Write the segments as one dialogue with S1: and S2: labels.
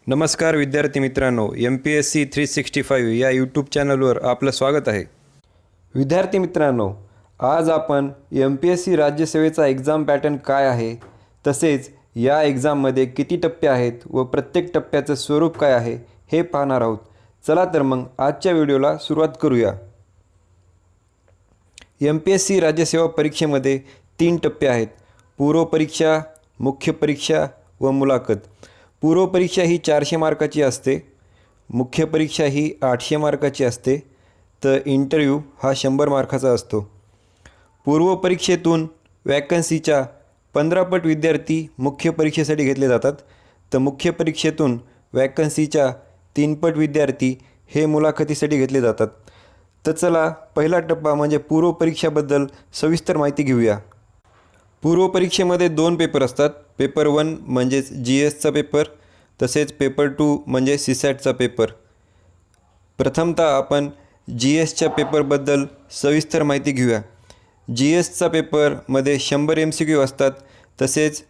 S1: नमस्कार विद्यार्थी मित्रांनो, MPSC 365 या यूट्यूब चॅनलवर आपलं स्वागत आहे. विद्यार्थी मित्रांनो, आज आपण MPSC राज्यसेवेचा एक्झाम पॅटर्न काय आहे, तसेच या एक्झाममध्ये किती टप्पे आहेत व प्रत्येक टप्प्याचं स्वरूप काय आहे हे पाहणार आहोत. चला तर मग आजच्या व्हिडिओला सुरुवात करूया. MPSC राज्यसेवा परीक्षेमध्ये 3 टप्पे आहेत: पूर्व परीक्षा, मुख्य परीक्षा व मुलाखत. पूर्व परीक्षा ही 400 मार्काची असते, मुख्य परीक्षा ही 800 मार्काची असते, तर इंटरव्ह्यू हा 100 मार्काचा असतो. पूर्व परीक्षेतून वॅकन्सीच्या 15 पट विद्यार्थी मुख्य परीक्षेसाठी घेतले जातात, तर मुख्य परीक्षेतून वॅकन्सीच्या 3 पट विद्यार्थी हे मुलाखतीसाठी घेतले जातात. तर चला पहिला टप्पा म्हणजे पूर्व परीक्षाबद्दल सविस्तर माहिती घेऊया. पूर्व परीक्षेमध्ये 2 पेपर असतात. पेपर 1 म्हणजेच GSचा पेपर, तसेच पेपर 2 म्हणजे CSATचा पेपर. प्रथमतः आपण GSच्या पेपरबद्दल सविस्तर माहिती घेऊया. GSचा पेपरमध्ये 100 MCQ असतात, तसेच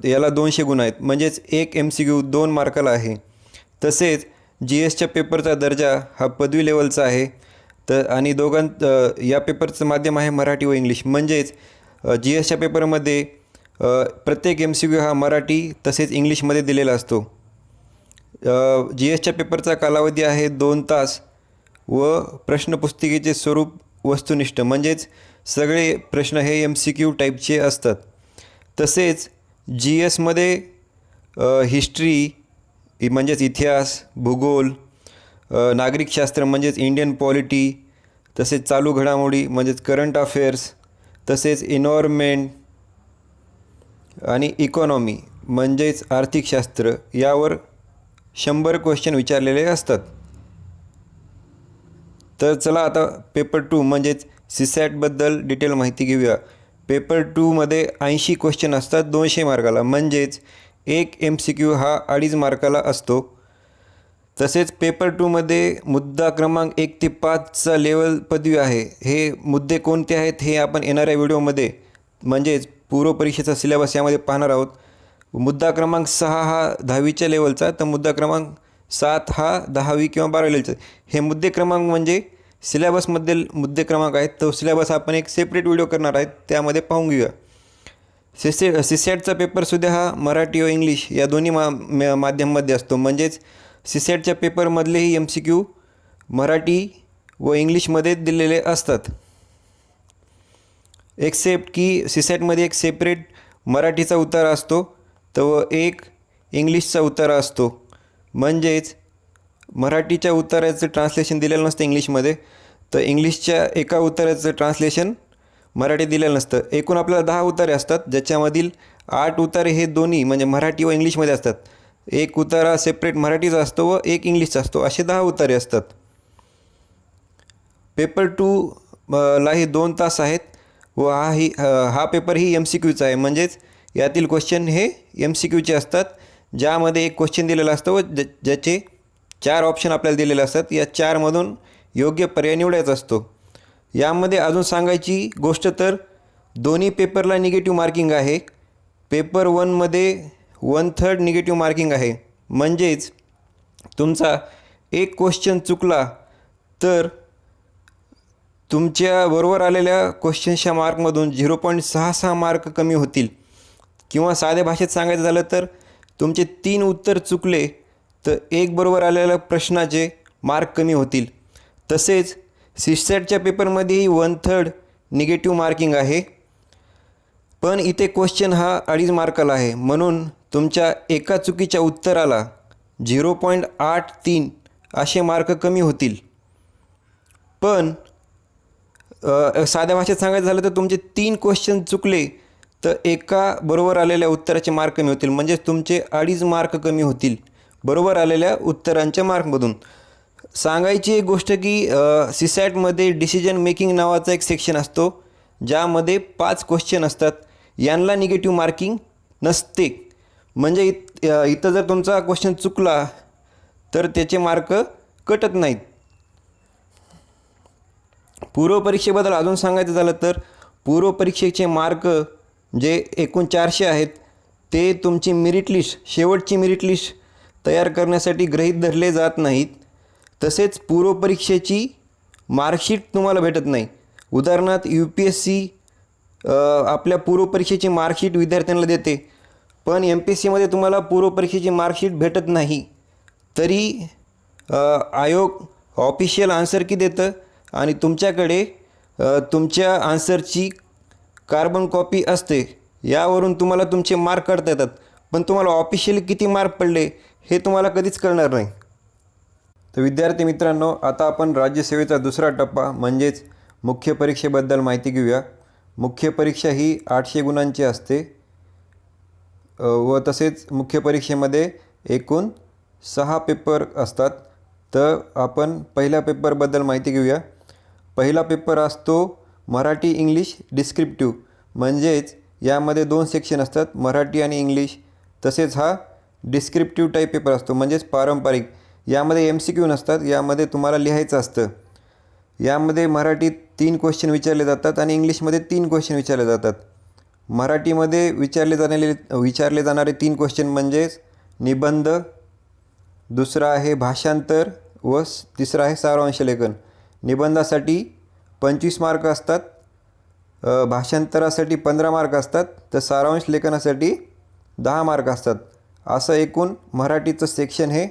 S1: याला 200 गुण आहेत, म्हणजेच एक MCQ 2 मार्काला आहे. तसेच GSच्या पेपरचा दर्जा हा पदवी लेवलचा आहे. आणि या पेपरचं माध्यम आहे मराठी व इंग्लिश. म्हणजेच GSच्या पेपरमध्ये प्रत्येक MCQ हा मराठी तसेच इंग्लिशमध्ये दिलेला असतो. GSच्या पेपरचा कालावधी आहे 2 तास व प्रश्नपुस्तिकेचे स्वरूप वस्तुनिष्ठ, म्हणजेच सगळे प्रश्न हे MCQ टाईपचे असतात. तसेच GSमध्ये हिस्ट्री म्हणजेच इतिहास, भूगोल, नागरिकशास्त्र म्हणजेच इंडियन पॉलिटी, तसेच चालू घडामोडी म्हणजेच करंट अफेअर्स, तसेच एन्व्हायरमेंट आणि इकॉनॉमी म्हणजेच आर्थिकशास्त्र यावर 100 क्वेश्चन विचारलेले असतात. तर चला आता पेपर 2 म्हणजेच CSATबद्दल डिटेल माहिती घेऊया. पेपर 2मध्ये 80 क्वेश्चन असतात 200 मार्काला, म्हणजेच एक MCQ हा 2.5 मार्काला असतो. तसेच पेपर 2मध्ये मुद्दा क्रमांक 1 ते 5चा लेवल पदवी आहे. हे मुद्दे कोणते आहेत हे आपण येणाऱ्या व्हिडिओमध्ये म्हणजेच पूर्व परीक्षेचा सिलेबस यामध्ये पाहणार आहोत. मुद्दा क्रमांक 6 हा 10वीच्या लेवलचा, तर मुद्दा क्रमांक 7 हा 10वी किंवा 12वी लेवलचा. हे मुद्दे क्रमांक म्हणजे सिलेबसमधील मुद्दे क्रमांक आहेत. तो सिलेबस आपण एक सेपरेट व्हिडिओ करणार आहेत, त्यामध्ये पाहून घेऊया. CSATचा पेपरसुद्धा हा मराठी व इंग्लिश या दोन्ही माध्यमामध्ये असतो. म्हणजेच CSATच्या पेपरमधलेही MCQ मराठी व इंग्लिशमध्ये दिलेले असतात. एक्सेप्ट की CSATमध्ये एक सेपरेट मराठीचा उतारा असतो, तर एक इंग्लिशचा उतारा असतो. म्हणजेच मराठीच्या उताराचं ट्रान्सलेशन दिलेलं नसतं इंग्लिशमध्ये, तर इंग्लिशच्या एका उताराचं ट्रान्सलेशन मराठी दिलेलं नसतं. एकूण आपल्याला 10 उतारे असतात, ज्याच्यामधील 8 उतारे हे दोन्ही म्हणजे मराठी व इंग्लिशमध्ये असतात. एक उतारा सेपरेट मराठीचा असतो व एक इंग्लिशचा असतो, असे 10 उतारे असतात. पेपर 2लाही 2 तास आहेत व हा पेपरही MCQचा आहे. म्हणजेच यातील क्वेश्चन हे MCQचे असतात, ज्यामध्ये एक क्वेश्चन दिलेला असतो व ज्याचे 4 ऑप्शन आपल्याला दिलेले असतात. या 4मधून योग्य पर्याय निवडायचा असतो. यामध्ये अजून सांगायची गोष्ट तर दोन्ही पेपरला निगेटिव्ह मार्किंग आहे. पेपर 1मध्ये 1/3 निगेटिव्ह मार्किंग आहे. म्हणजेच तुमचा एक क्वेश्चन चुकला तर तुमच्या बरोबर आलेल्या क्वेश्चन्सच्या मार्कमधून 0.66 मार्क कमी होतील. किंवा साध्या भाषेत सांगायचं झालं तर तुमचे 3 उत्तर चुकले तर एक बरोबर आलेल्या प्रश्नाचे मार्क कमी होतील. तसेच CSATच्या पेपरमध्येही 1/3 निगेटिव्ह मार्किंग आहे, पण इथे क्वेश्चन हा 2.5 मार्काला आहे. म्हणून तुमच्या एका चुकीच्या उत्तराला 0.83 असे मार्क कमी होतील. पण साध्या भाषेत सांगायचं झालं तर तुमचे 3 क्वेश्चन चुकले तर एका बरोबर आलेल्या उत्तराचे मार्क कमी होतील. म्हणजेच तुमचे 2.5 मार्क कमी होतील बरोबर आलेल्या उत्तरांच्या मार्कमधून. सांगायची एक गोष्ट की CSATमध्ये डिसिजन मेकिंग नावाचा एक सेक्शन असतो, ज्यामध्ये 5 क्वेश्चन असतात. यांना निगेटिव्ह मार्किंग नसते. म्हणजे इथं जर तुमचा क्वेश्चन चुकला तर त्याचे मार्क कटत नाहीत. पूर्व परीक्षेबद्दल अजून सांगायचं झालं तर पूर्व परीक्षेचे मार्क जे एकूण 400 आहेत ते तुमची मेरिट लिस्ट, शेवटची मेरिट लिस्ट तयार करण्यासाठी गृहीत धरले जात नाहीत. तसेच पूर्वपरीक्षेची मार्कशीट तुम्हाला भेटत नाही. उदाहरणार्थ UPSC आपल्या पूर्वपरीक्षेची मार्कशीट विद्यार्थ्यांना देते, पण MPSCमध्ये तुम्हाला पूर्वपरीक्षेची मार्कशीट भेटत नाही. तरी आयोग ऑफिशियल आन्सर की देतं आणि तुमच्याकडे तुमच्या आन्सरची कार्बन कॉपी असते. यावरून तुम्हाला तुमचे मार्क काढता येतात, पण तुम्हाला ऑफिशियली किती मार्क पडले हे तुम्हाला कधीच कळणार नाही. तर विद्यार्थी मित्रांनो, आता आपण राज्यसेवेचा दुसरा टप्पा म्हणजेच मुख्य परीक्षेबद्दल माहिती घेऊया. मुख्य परीक्षा ही 800 गुणांची असते व तसेच मुख्य परीक्षेमध्ये एकूण 6 पेपर असतात. तर आपण पहिल्या पेपरबद्दल माहिती घेऊया. पहिला पेपर असतो मराठी इंग्लिश डिस्क्रिप्टिव्ह, म्हणजेच यामध्ये 2 सेक्शन असतात, मराठी आणि इंग्लिश. तसेच हा डिस्क्रिप्टिव्ह टाईप पेपर असतो, म्हणजेच पारंपरिक. यामध्ये MCQ नसतात, यामध्ये तुम्हाला लिहायचं असतं. यामध्ये मराठीत 3 क्वेश्चन विचारले जातात आणि इंग्लिशमध्ये 3 क्वेश्चन विचारले जातात. मराठीमध्ये विचारले जाणारे 3 क्वेश्चन म्हणजेच निबंध, दुसरा आहे भाषांतर व तिसरा आहे सारांश लेखन. निबंधासाठी 25 मार्क असतात, भाषांतरासाठी 15 मार्क असतात, तर सारांश लेखनासाठी 10 मार्क असतात. असं एकूण मराठीचं सेक्शन हे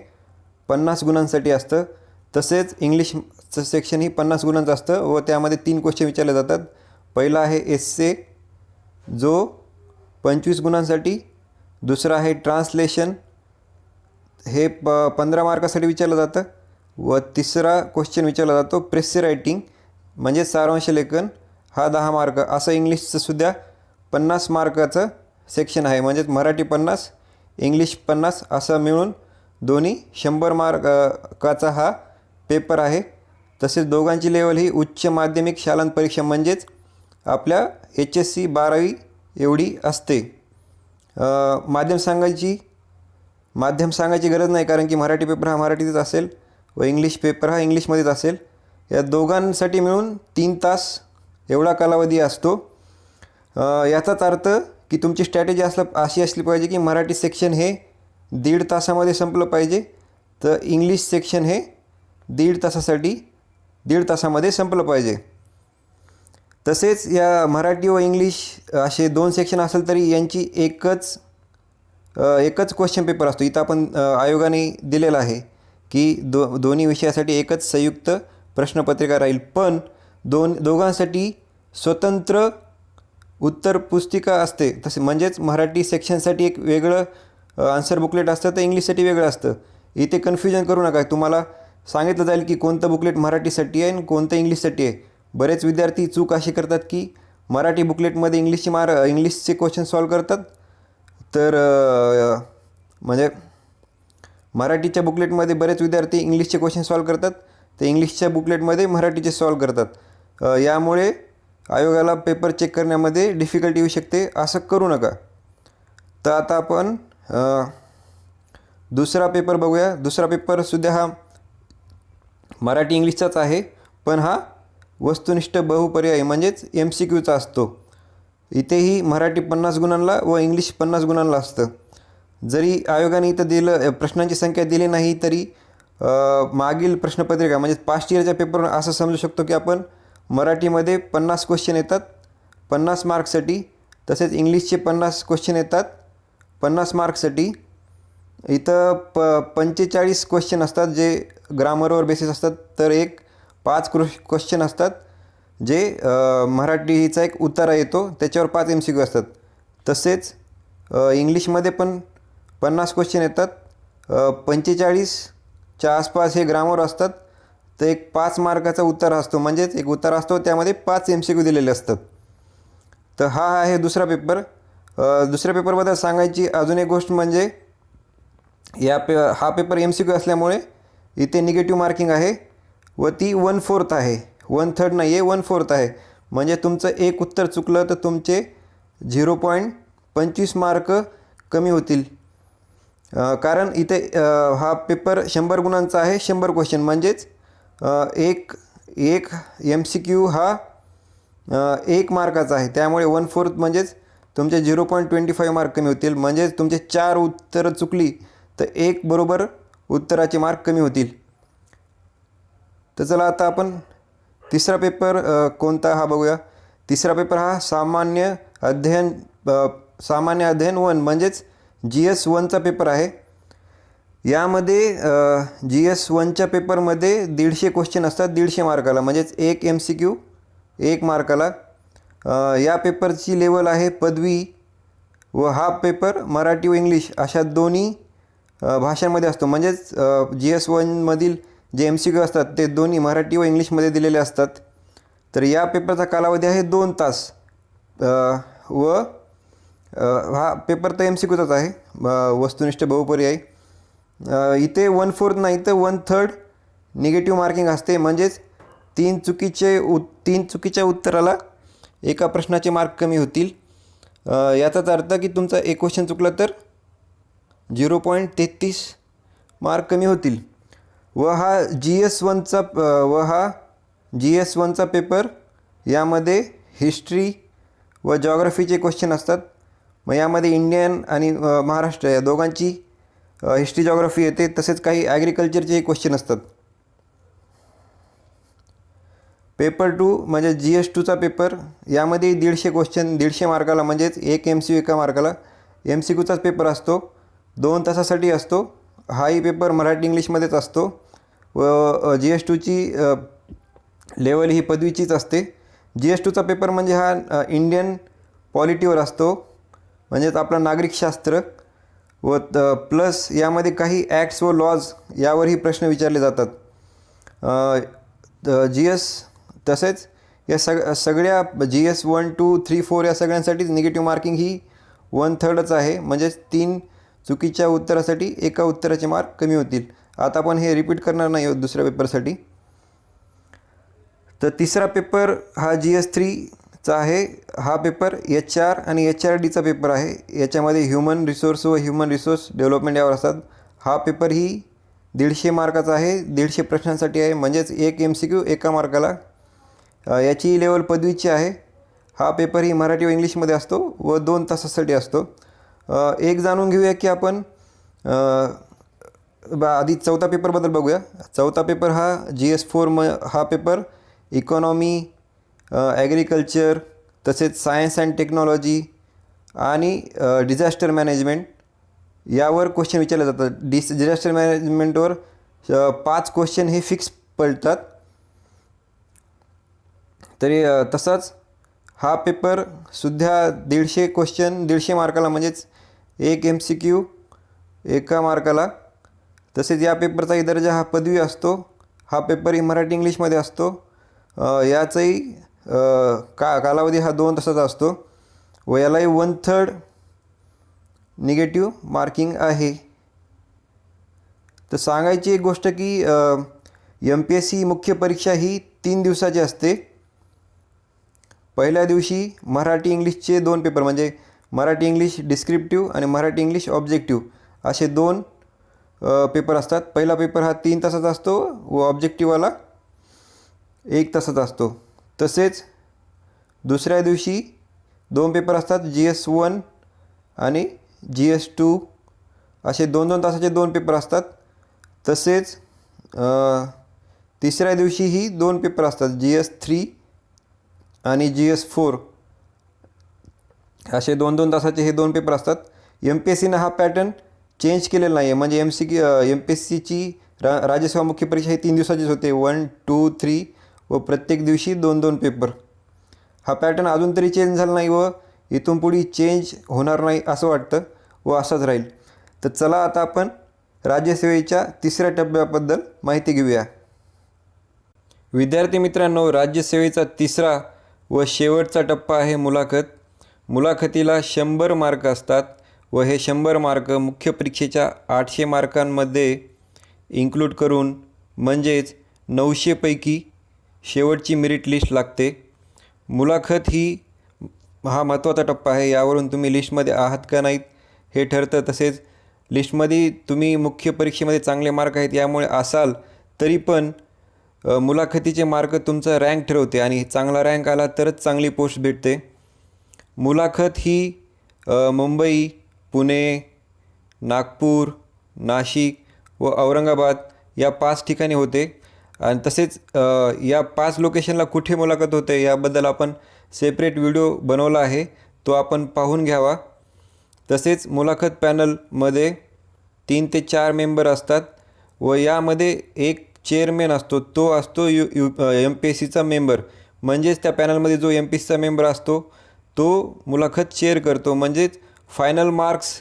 S1: 50 गुणांसाठी असतं. तसेच इंग्लिशचं सेक्शन ही 50 गुणांचं असतं व त्यामध्ये 3 क्वेश्चन विचारले जातात. पहिला आहे एस्से जो 25 गुणांसाठी, दुसरा आहे ट्रान्सलेशन हे 15 मार्कासाठी विचारलं जातं व तिसरा क्वेश्चन विचारला जातो प्रेस रायटिंग म्हणजे सारांश लेखन, हा 10 मार्क. असं इंग्लिशचं सुद्धा 50 मार्काचं सेक्शन आहे, म्हणजेच मराठी 50 इंग्लिश 50 असं मिळून दोन्ही 100 मार्काचा हा पेपर आहे. तसेच दोघांची लेवल ही उच्च माध्यमिक शालांत परीक्षा म्हणजेच आपल्या HSC 12वी एवढी असते. माध्यम सांगायची गरज नाही, कारण की मराठी पेपर हा मराठीतच असेल व इंग्लिश पेपर हा इंग्लिशमध्येच असेल. या दोघांसाठी मिळून 3 तास एवढा कालावधी असतो. याचाच अर्थ की तुमची स्ट्रॅटेजी अशी असली पाहिजे की मराठी सेक्शन हे 1.5 तासामध्ये संपलं पाहिजे, तर इंग्लिश सेक्शन हे 1.5 तासामध्ये संपलं पाहिजे. तसेच या मराठी व इंग्लिश असे 2 सेक्शन असेल तरी यांची एकच क्वेश्चन पेपर असतो. इथं आपण आयोगाने दिलेलं आहे की दोन्ही विषयासाठी एकच संयुक्त प्रश्नपत्रिका राहील, पण दोघांसाठी स्वतंत्र उत्तर पुस्तिका असते. तसे म्हणजेच मराठी सेक्शनसाठी एक वेगळं आन्सर बुकलेट असतं, तर इंग्लिशसाठी वेगळं असतं. इथे कन्फ्युजन करू नका. तुम्हाला सांगितलं जाईल की कोणतं बुकलेट मराठीसाठी आहे आणि कोणतं इंग्लिशसाठी आहे. बरेच विद्यार्थी चूक अशी करतात की मराठी बुकलेटमध्ये इंग्लिशचे क्वेश्चन सॉल्व करतात, तर म्हणजे मराठीच्या बुकलेटमध्ये बरेच विद्यार्थी इंग्लिशचे क्वेश्चन सॉल्व करतात, ते इंग्लिशच्या बुकलेटमध्ये मराठीचे सॉल्व करतात. यामुळे आयोगाला पेपर चेक करण्यामध्ये डिफिकल्टी येऊ शकते. असं करू नका. तर आता आपण दुसरा पेपर बघूया. दुसरा पेपरसुद्धा हा मराठी इंग्लिशचाच आहे, पण हा वस्तुनिष्ठ बहुपर्यायी म्हणजेच MCQचा असतो. इथेही मराठी 50 गुणांना व इंग्लिश 50 गुणांना असतं. जरी आयोगाने इथं प्रश्नांची संख्या दिली नाही तरी मागील प्रश्नपत्रिका म्हणजे पास्ट इयरच्या पेपरवर असं समजू शकतो की आपण मराठीमध्ये 50 क्वेश्चन येतात 50 मार्क्ससाठी, तसेच इंग्लिशचे 50 क्वेश्चन येतात 50 मार्क्ससाठी. इथं 45 क्वेश्चन असतात जे ग्रामरवर बेसिस असतात, तर 5 क्वेश्चन असतात जे मराठीचा एक उतारा येतो त्याच्यावर 5 MCQ असतात. तसेच इंग्लिशमध्ये पण 50 क्वेश्चन येतात, 45च्या आसपास हे ग्रामर असतात, तर 5 मार्काचा उतारा असतो, म्हणजेच एक उतारा असतो त्यामध्ये 5 MCQ दिलेले असतात. तर हा आहे दुसरा पेपर. दुसऱ्या पेपरबद्दल सांगायची अजून एक गोष्ट म्हणजे हा पेपर MCQ असल्यामुळे इथे निगेटिव्ह मार्किंग आहे व ती 1/4 आहे, 1/3 नाही आहे, 1/4 आहे. म्हणजे तुमचं एक उत्तर चुकलं तर तुमचे 0.25 मार्क कमी होतील. कारण इथे हा पेपर 100 गुणांचा आहे, 100 क्वेश्चन, म्हणजेच एक MCQ हा 1 मार्काचा आहे. त्यामुळे 1/4 म्हणजेच तुमचे 0.25 मार्क कमी होतील. म्हणजेच तुमचे 4 उत्तरं चुकली तर 1 बरोबर उत्तराचे मार्क कमी होतील. तर चला आता आपण तिसरा पेपर कोणता हा बघूया. तिसरा पेपर हा सामान्य अध्ययन 1 म्हणजेच GS1चा पेपर आहे. यामध्ये GS1च्या पेपरमध्ये 150 क्वेश्चन असतात 150 मार्काला, म्हणजेच 1 MCQ 1 मार्काला. या पेपरची लेवल आहे पदवी व हा पेपर मराठी व इंग्लिश अशा दोन्ही भाषांमध्ये असतो. म्हणजेच GS1मधील जे MCQ असतात ते दोन्ही मराठी व इंग्लिशमध्ये दिलेले असतात. तर या पेपरचा कालावधी आहे 2 तास व हा पेपर तर MCQचाच आहे, वस्तुनिष्ठ बहुपर्यायी. इथे 1/4 नाही तर 1/3 निगेटिव्ह मार्किंग असते. म्हणजेच 3 चुकीच्या उत्तराला एका प्रश्नाचे मार्क कमी होतील. याचाच अर्थ की तुमचा एक क्वेश्चन चुकला तर 0.33 मार्क कमी होतील. व हा GS1चा पेपर यामध्ये हिस्ट्री व जॉग्रफीचे क्वेश्चन असतात. मग यामध्ये इंडियन आणि महाराष्ट्र या दोघांची हिस्ट्री जॉग्रफी येते. तसेच काही ॲग्रिकल्चरचे क्वेश्चन असतात. पेपर 2 म्हणजे GS2चा पेपर. यामध्ये 150 क्वेश्चन 150 मार्काला, म्हणजेच 1 MCQ 1 मार्काला. MCQचाच पेपर असतो, 2 तासासाठी असतो. हाही पेपर मराठी इंग्लिशमध्येच असतो व GS2ची लेवल ही पदवीचीच असते. GS2चा पेपर म्हणजे हा इंडियन पॉलिटीवर असतो, म्हणजेच आपला नागरिकशास्त्र व प्लस यामध्ये काही ॲक्ट्स व लॉज यावरही प्रश्न विचारले जातात. तसेच या सगळ्या GS1, 2, 3, 4 या सगळ्यांसाठीच निगेटिव्ह मार्किंग ही 1/3च आहे. म्हणजेच 3 चुकीच्या उत्तरासाठी एका उत्तराचे मार्क कमी होतील. आता आपण हे रिपीट करणार नाही आहोत दुसऱ्या पेपरसाठी. तर तिसरा पेपर हा GS3चा आहे. हा पेपर HR आणि HRDचा पेपर आहे. याच्यामध्ये ह्युमन रिसोर्स व ह्युमन रिसोर्स डेव्हलपमेंट यावर असतात. हा पेपर ही 150 मार्काचा आहे, 150 प्रश्नांसाठी आहे. म्हणजेच 1 MCQ 1 मार्काला. याची लेवल पदवीची आहे. हा पेपर ही मराठी व इंग्लिशमध्ये असतो व 2 तासासाठी असतो. एक जाणून घेऊया की आपण आधी चौथा पेपरबद्दल बघूया. चौथा पेपर हा GS4 हा पेपर इकॉनॉमी, ॲग्रिकल्चर, तसेच सायन्स अँड टेक्नॉलॉजी आणि डिझास्टर मॅनेजमेंट यावर क्वेश्चन विचारले जातात. डिझास्टर मॅनेजमेंटवर 5 क्वेश्चन हे फिक्स पडतात. तरी तसाच हा पेपर सुद्धा 150 क्वेश्चन 150 मार्काला, म्हणजेच 1 MCQ 1 मार्काला. तसेच या पेपरचाही दर्जा हा पदवी असतो. हा पेपरही मराठी इंग्लिशमध्ये असतो. याचाही कालावधी हा 2 तासाचा असतो व यालाही 1/3 निगेटिव्ह मार्किंग आहे. तर सांगायची एक गोष्ट की MPSC मुख्य परीक्षा ही 3 दिवसाची असते. पहिल्या दिवशी मराठी इंग्लिशचे 2 पेपर, म्हणजे मराठी इंग्लिश डिस्क्रिप्टिव्ह आणि मराठी इंग्लिश ऑब्जेक्टिव्ह असे 2 पेपर असतात. पहिला पेपर हा 3 तासाचा असतो व ऑब्जेक्टिव्हवाला 1 तासाचा असतो. तसेच दुसऱ्या दिवशी 2 पेपर असतात, GS1 आणि GS2 असे 2-2 तासाचे 2 पेपर असतात. तसेच तिसऱ्या दिवशीही 2 पेपर असतात, GS3 आणि GS4 असे 2-2 तासाचे हे 2 पेपर असतात. MPSCनं हा पॅटर्न चेंज केलेला नाही आहे. म्हणजे MPSCची राज्यसेवा मुख्य परीक्षा ही 3 दिवसाचीच होते, 1, 2, 3 व प्रत्येक दिवशी 2-2 पेपर. हा पॅटर्न अजून तरी चेंज झाला नाही व इथून पुढे चेंज होणार नाही असं वाटतं व असाच राहील. तर चला आता आपण राज्यसेवेच्या तिसऱ्या टप्प्याबद्दल माहिती घेऊया. विद्यार्थी मित्रांनो, राज्यसेवेचा तिसरा व शेवटचा टप्पा आहे मुलाखत. मुलाखतीला 100 मार्क असतात व हे 100 मार्क मुख्य परीक्षेच्या 800 मार्कांमध्ये इन्क्लूड करून, म्हणजेच 900 पैकी शेवटची मेरिट लिस्ट लागते. मुलाखत हा महत्त्वाचा टप्पा आहे. यावरून तुम्ही लिस्टमध्ये आहात का नाहीत हे ठरतं. तसेच लिस्टमध्ये तुम्ही मुख्य परीक्षेमध्ये चांगले मार्क आहेत यामुळे असाल तरी पण मुलाखतीचे मार्क तुमचा रँक ठरवते आणि चांगला रँक आला तरच चांगली पोस्ट भेटते. मुलाखत ही मुंबई, पुणे, नागपूर, नाशिक व औरंगाबाद या 5 ठिकाणी होते. आणि तसेच या 5 लोकेशनला कुठे मुलाखत होते याबद्दल आपण सेपरेट व्हिडिओ बनवला आहे, तो आपण पाहून घ्यावा. तसेच मुलाखत पॅनलमध्ये 3 ते 4 मेंबर असतात व यामध्ये एक चेअरमॅन असतो, तो असतो MPSCचा मेंबर. म्हणजेच त्या पॅनलमध्ये जो MPSCचा मेंबर असतो तो मुलाखत चेअर करतो. म्हणजेच फायनल मार्क्स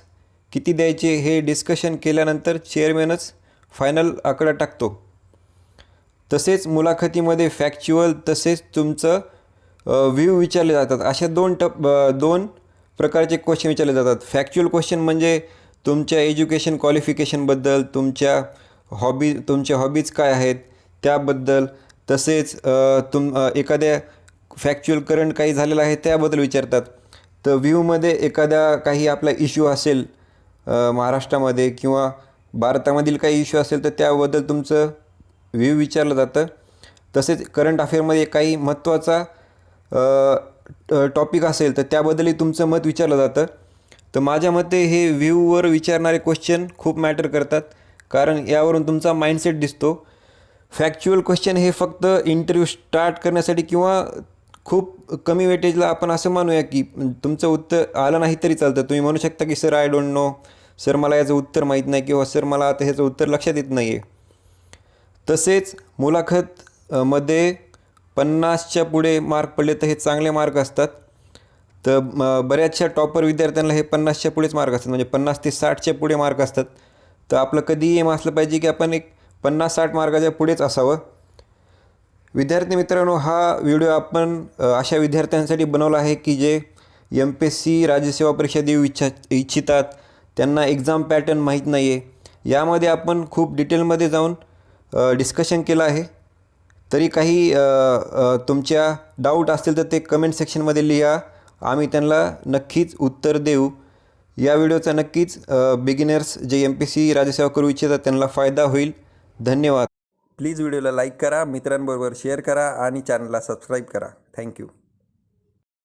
S1: किती द्यायचे हे डिस्कशन केल्यानंतर चेअरमॅनच फायनल आकडा टाकतो. तसेच मुलाखतीमध्ये फॅक्च्युअल तसेच तुमचं व्ह्यू विचारले जातात. अशा दोन प्रकारचे क्वेश्चन विचारले जातात. फॅक्च्युअल क्वेश्चन म्हणजे तुमच्या एज्युकेशन क्वालिफिकेशनबद्दल, तुमच्या हॉबीज काय आहेत त्याबद्दल, तसेच एखाद्या फॅक्च्युअल करंट काही झालेलं आहे त्याबद्दल विचारतात. तर व्ह्यूमध्ये एखादा काही आपला इश्यू असेल महाराष्ट्रामध्ये किंवा भारतामधील काही इश्यू असेल तर त्याबद्दल तुमचं व्ह्यू विचारलं जातं. तसेच करंट अफेअरमध्ये काही महत्त्वाचा टॉपिक असेल तर त्याबद्दलही तुमचं मत विचारलं जातं. तर माझ्या मते हे व्ह्यूवर विचारणारे क्वेश्चन खूप मॅटर करतात, कारण यावरून तुमचा माइंडसेट दिसतो. फॅक्च्युअल क्वेश्चन हे फक्त इंटरव्ह्यू स्टार्ट करण्यासाठी किंवा खूप कमी वेटेजला आपण असं मानूया की तुमचं उत्तर आलं नाही तरी चालतं. तुम्ही म्हणू शकता की sir I don't know, sir मला याचं उत्तर माहीत नाही, किंवा सर मला आता ह्याचं उत्तर लक्षात येत नाही आहे. तसेच मुलाखतमध्ये 50च्या पुढे मार्क पडले तर हे चांगले मार्क असतात. तर बऱ्याचशा टॉपर विद्यार्थ्यांना हे 50च्या पुढेच मार्क असतात, म्हणजे 50 ते 60च्या पुढे मार्क असतात. तर आपलं कधीही एम असलं पाहिजे की आपण एक 50-60 मार्काच्या पुढेच असावं. विद्यार्थी मित्रांनो, हा व्हिडिओ आपण अशा विद्यार्थ्यांसाठी बनवला आहे की जे MPSC राज्यसेवा परीक्षा देऊ इच्छितात, त्यांना एक्झाम पॅटर्न माहीत नाही आहे. यामध्ये आपण खूप डिटेलमध्ये जाऊन डिस्कशन केलं आहे. तरी काही तुमच्या डाऊट असतील तर ते कमेंट सेक्शनमध्ये लिहा, आम्ही त्यांना नक्कीच उत्तर देऊ. या व्हिडिओचा नक्कीच बिगिनर्स जे MPSC राज्यसेवा करू इच्छितात त्यांना फायदा होईल. धन्यवाद. प्लीज व्हिडिओला लाईक करा, मित्रांबरोबर शेअर करा आणि चॅनलला सबस्क्राईब करा. थँक्यू.